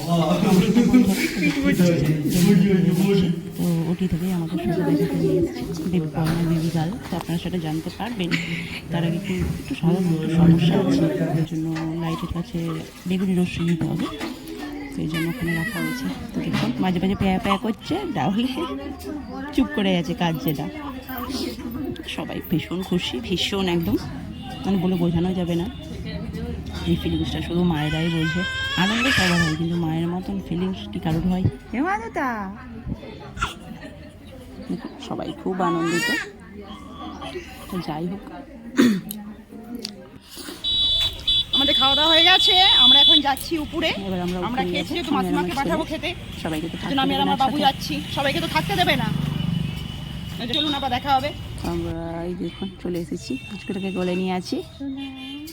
তো ওটি থেকেই আমাকে শুধু দেখাতে নিয়ে এসেছে বেবি বয় না বেবি গার্ল। তো আপনারা সেটা জানতে পারবেন। তার আগে একটু সাধারণ একটু সমস্যা আছে, তার জন্য লাইটের কাছে বেগুনি রশ্মি নিতে হবে, সেই জন্য ওখানে রাখা হয়েছে। তো দেখুন মাঝে মাঝে প্যায়া প্যায়া করছে, তাহলে চুপ করে গেছে কাজ যেটা। সবাই ভীষণ খুশি, ভীষণ একদম মানে বলে বোঝানো যাবে না। এই ফিলিংসটা শুধু মায়েরাই বোঝে। আনন্দ সবার হয়, কিন্তু মায়ের মতন ফিলিংস কি কারোর হয়? সবাই খুব আনন্দিত। তো যাই হোক, আমাদের খাওয়া দাওয়া হয়ে গেছে, আমরা এখন যাচ্ছি উপরে। এবার আমরা খেয়েছি, তো মাসিমাকে পাঠাবো খেতে, সবাইকে তো জন্য আমি আর আমার বাবু যাচ্ছি। সবাইকে তো থাকতে দেবে না, চলুন আবার দেখা হবে। আমরা এই দেখুন চলে এসেছি, পুচকুটাকে গলে নিয়ে আছি,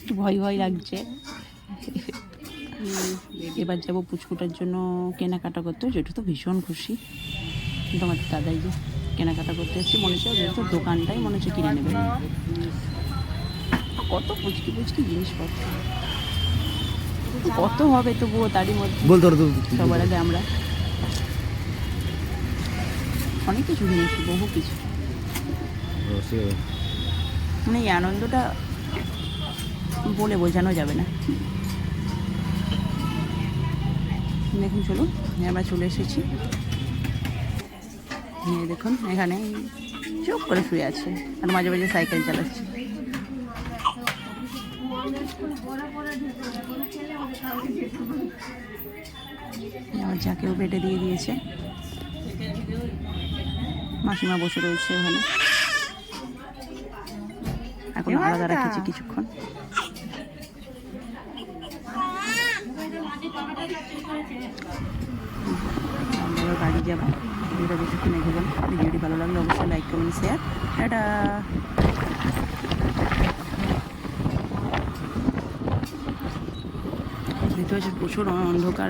একটু ভয় ভয় লাগছে। এবার যাবো পুচকুটার জন্য কেনাকাটা করতে, যেটা তো ভীষণ খুশি। কিন্তু আমাদের দাদাই যে কেনাকাটা করতে এসেছি, মনে হচ্ছে যেহেতু দোকানটাই মনে হচ্ছে কিনে নেবে। কত পুচকি পুচকি জিনিসপত্র, কত হবে তবুও তারই মধ্যে সবার আগে আমরা অনেক কিছু কিনেছি, বহু কিছু। মানে এই আনন্দটা বলে বোঝানো যাবে না। দেখুন চলুন, আমরা চলে এসেছি। দেখুন এখানে চুপ করে শুয়ে আছে, আর মাঝে মাঝে সাইকেল চালাচ্ছে। আমার যাকেও বেডে দিয়ে দিয়েছে, মাসিমা বসে রয়েছে ওখানে, এখন আলাদা রাখেছি কিছুক্ষণ। আমরা বাড়ি যাবো। ভিডিওটা বেশিক্ষণ দেখবেন। ভিডিওটি ভালো লাগলে অবশ্যই লাইক কমেন্ট শেয়ার। টাটা। দেখতে পাচ্ছি প্রচুর অন্ধকার।